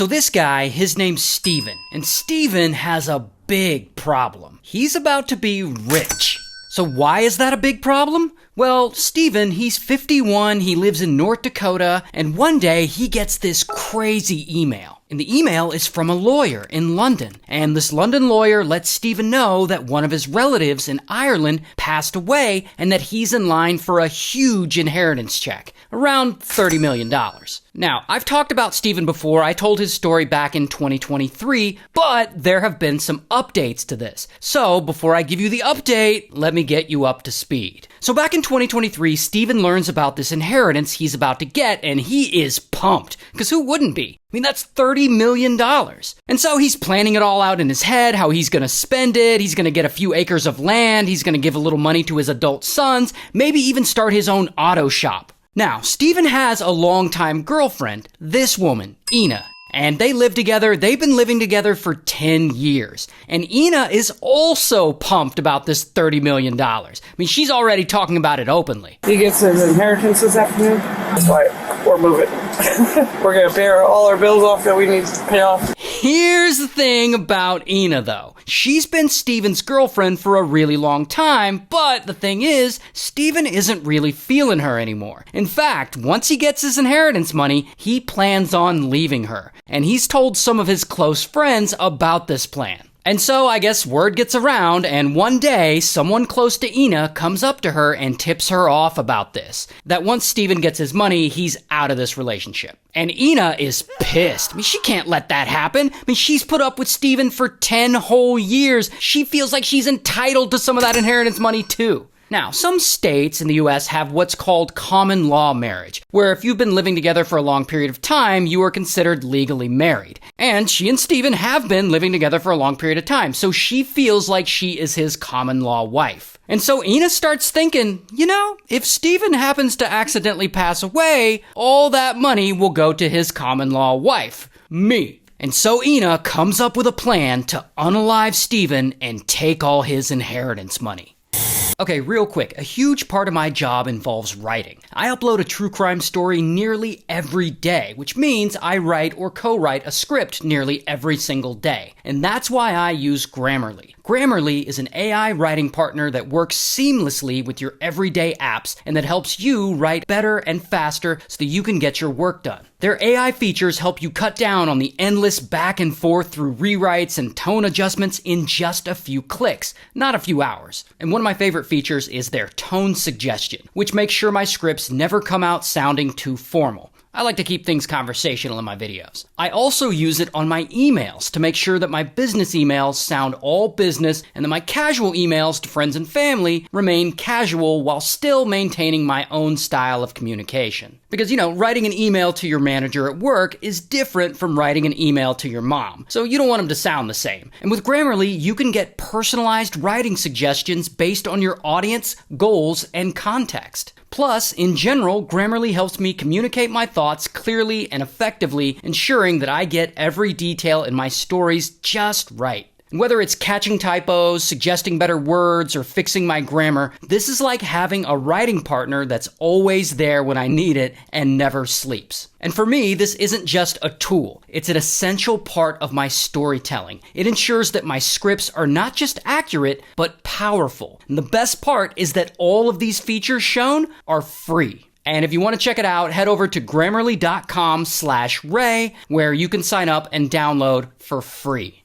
So this guy, his name's Steven, and Steven has a big problem. He's about to be rich. So why is that a big problem? Well, Steven, he's 51, he lives in North Dakota, and one day he gets this crazy email. And the email is from a lawyer in London. And this London lawyer lets Steven know that one of his relatives in Ireland passed away and that he's in line for a huge inheritance check, around $30 million. Now, I've talked about Steven before. I told his story back in 2023, but there have been some updates to this. So before I give you the update, let me get you up to speed. So back in 2023, Steven learns about this inheritance he's about to get, and he is pumped. Because who wouldn't be? I mean, that's $30 million. And so he's planning it all out in his head, how he's going to spend it. He's going to get a few acres of land. He's going to give a little money to his adult sons, maybe even start his own auto shop. Now, Steven has a longtime girlfriend, this woman, Ina. And they live together. They've been living together for 10 years. And Ina is also pumped about this $30 million. I mean, she's already talking about it openly. He gets his inheritance this afternoon. That's why we're moving. We're going to pay all our bills off that we need to pay off. Here's the thing about Ina, though. She's been Steven's girlfriend for a really long time, but the thing is, Steven isn't really feeling her anymore. In fact, once he gets his inheritance money, he plans on leaving her. And he's told some of his close friends about this plan. And so I guess word gets around, and one day someone close to Ina comes up to her and tips her off about this. That once Steven gets his money, he's out of this relationship. And Ina is pissed. I mean, she can't let that happen. I mean, she's put up with Steven for 10 whole years. She feels like she's entitled to some of that inheritance money too. Now, some states in the U.S. have what's called common law marriage, where if you've been living together for a long period of time, you are considered legally married. And she and Steven have been living together for a long period of time, so she feels like she is his common law wife. And so Ina starts thinking, you know, if Steven happens to accidentally pass away, all that money will go to his common law wife, me. And so Ina comes up with a plan to unalive Steven and take all his inheritance money. Okay, real quick, a huge part of my job involves writing. I upload a true crime story nearly every day, which means I write or co-write a script nearly every single day. And that's why I use Grammarly. Grammarly is an AI writing partner that works seamlessly with your everyday apps and that helps you write better and faster so that you can get your work done. Their AI features help you cut down on the endless back and forth through rewrites and tone adjustments in just a few clicks, not a few hours. And one of my favorite features is their tone suggestion, which makes sure my scripts never come out sounding too formal. I like to keep things conversational in my videos. I also use it on my emails to make sure that my business emails sound all business and that my casual emails to friends and family remain casual while still maintaining my own style of communication. Because, you know, writing an email to your manager at work is different from writing an email to your mom, so you don't want them to sound the same. And with Grammarly, you can get personalized writing suggestions based on your audience, goals, and context. Plus, in general, Grammarly helps me communicate my thoughts clearly and effectively, ensuring that I get every detail in my stories just right. And whether it's catching typos, suggesting better words, or fixing my grammar, this is like having a writing partner that's always there when I need it and never sleeps. And for me, this isn't just a tool. It's an essential part of my storytelling. It ensures that my scripts are not just accurate, but powerful. And the best part is that all of these features shown are free. And if you want to check it out, head over to Grammarly.com/Ray, where you can sign up and download for free.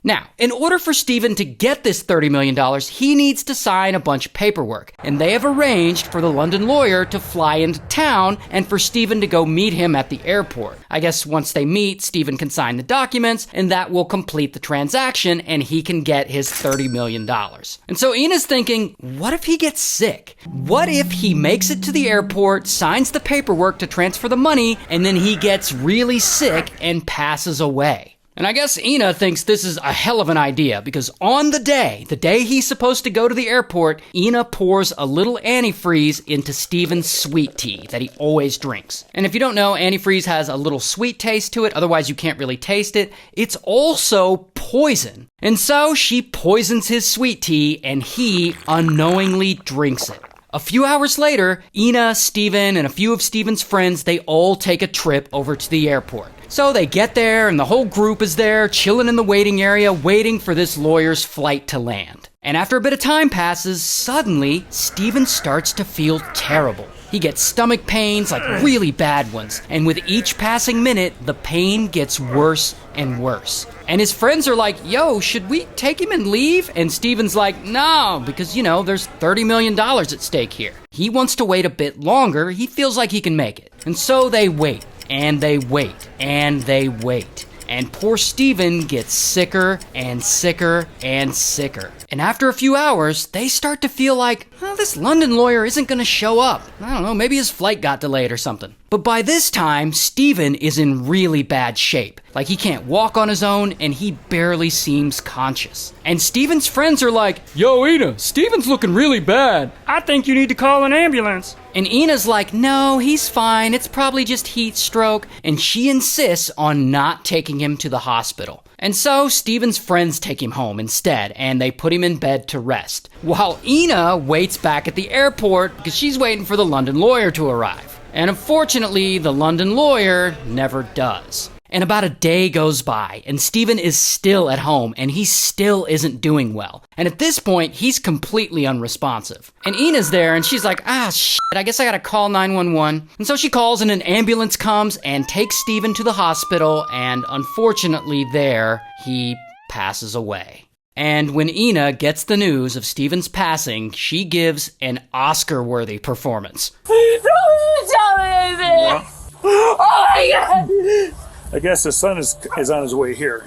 Now, in order for Steven to get this $30 million, he needs to sign a bunch of paperwork. And they have arranged for the London lawyer to fly into town and for Steven to go meet him at the airport. I guess once they meet, Steven can sign the documents, and that will complete the transaction, and he can get his $30 million. And so Ina's thinking, what if he gets sick? What if he makes it to the airport, signs the paperwork to transfer the money, and then he gets really sick and passes away? And I guess Ina thinks this is a hell of an idea because on the day he's supposed to go to the airport, Ina pours a little antifreeze into Steven's sweet tea that he always drinks. And if you don't know, antifreeze has a little sweet taste to it, otherwise you can't really taste it. It's also poison. And so she poisons his sweet tea and he unknowingly drinks it. A few hours later, Ina, Steven, and a few of Steven's friends, they all take a trip over to the airport. So they get there, and the whole group is there, chilling in the waiting area, waiting for this lawyer's flight to land. And after a bit of time passes, suddenly, Steven starts to feel terrible. He gets stomach pains, like really bad ones. And with each passing minute, the pain gets worse and worse. And his friends are like, yo, should we take him and leave? And Steven's like, no, because, there's $30 million at stake here. He wants to wait a bit longer. He feels like he can make it. And so they wait, and they wait, and they wait. And poor Steven gets sicker and sicker and sicker. And after a few hours, they start to feel like, well, this London lawyer isn't going to show up. I don't know, maybe his flight got delayed or something. But by this time, Steven is in really bad shape. Like he can't walk on his own, and he barely seems conscious. And Steven's friends are like, yo, Ina, Steven's looking really bad. I think you need to call an ambulance. And Ina's like, no, he's fine. It's probably just heat stroke. And she insists on not taking him to the hospital. And so Steven's friends take him home instead, and they put him in bed to rest. While Ina waits back at the airport because she's waiting for the London lawyer to arrive. And unfortunately, the London lawyer never does. And about a day goes by, and Steven is still at home, and he still isn't doing well. And at this point, he's completely unresponsive. And Ina's there, and she's like, shit, I guess I gotta call 911. And so she calls, and an ambulance comes and takes Steven to the hospital, and unfortunately there, he passes away. And when Ina gets the news of Steven's passing, she gives an Oscar-worthy performance. Don't tell me anything! Oh my God! I guess the son is on his way here.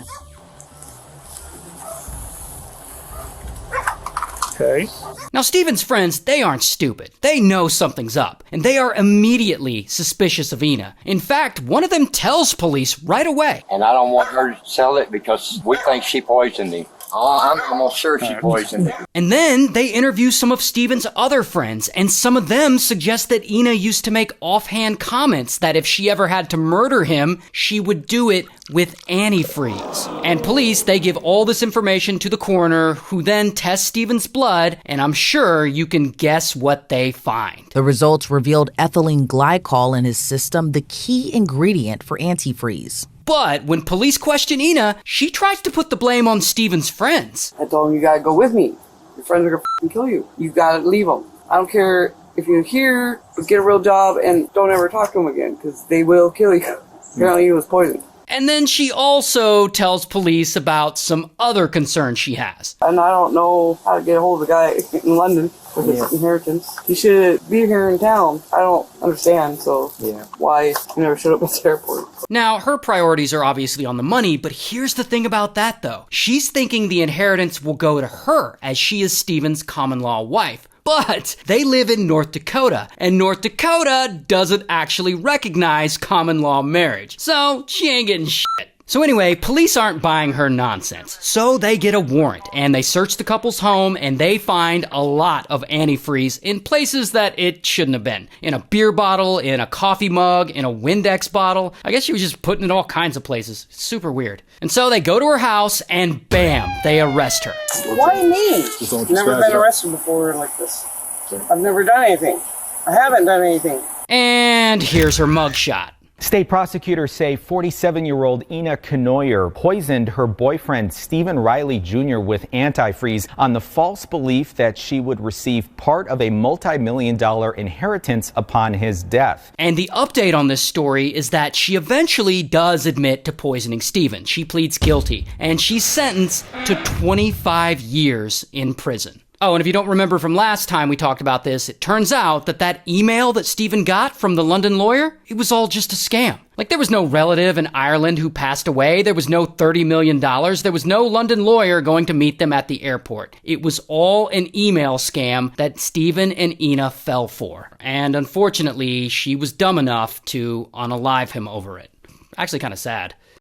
Okay. Now, Steven's friends, they aren't stupid. They know something's up, and they are immediately suspicious of Ina. In fact, one of them tells police right away. And I don't want her to sell it because we think she poisoned him. I'm almost sure she poisoned him. And then they interview some of Steven's other friends, and some of them suggest that Ina used to make offhand comments that if she ever had to murder him, she would do it with antifreeze. And police, they give all this information to the coroner, who then tests Steven's blood, and I'm sure you can guess what they find. The results revealed ethylene glycol in his system, the key ingredient for antifreeze. But when police question Ina, she tries to put the blame on Steven's friends. I told him, you gotta go with me. Your friends are gonna f***ing kill you. You gotta leave them. I don't care if you're here, but get a real job and don't ever talk to them again, because they will kill you. Apparently he was poisoned. And then she also tells police about some other concerns she has. And I don't know how to get a hold of the guy in London with his inheritance. He should be here in town. I don't understand, why he never showed up at the airport. Now, her priorities are obviously on the money, but here's the thing about that, though. She's thinking the inheritance will go to her, as she is Steven's common-law wife. But they live in North Dakota, and North Dakota doesn't actually recognize common-law marriage. So she ain't getting shit. So anyway, police aren't buying her nonsense. So they get a warrant, and they search the couple's home, and they find a lot of antifreeze in places that it shouldn't have been. In a beer bottle, in a coffee mug, in a Windex bottle. I guess she was just putting it all kinds of places. Super weird. And so they go to her house, and bam, they arrest her. Why me? I've never been arrested before like this. I've never done anything. I haven't done anything. And here's her mugshot. State prosecutors say 47-year-old Ina Kenoyer poisoned her boyfriend Stephen Riley Jr. with antifreeze on the false belief that she would receive part of a multi-million-dollar inheritance upon his death. And the update on this story is that she eventually does admit to poisoning Stephen. She pleads guilty, and she's sentenced to 25 years in prison. Oh, and if you don't remember from last time we talked about this, it turns out that that email that Stephen got from the London lawyer, it was all just a scam. Like, there was no relative in Ireland who passed away. There was no $30 million. There was no London lawyer going to meet them at the airport. It was all an email scam that Stephen and Ina fell for. And unfortunately, she was dumb enough to unalive him over it. Actually kind of sad.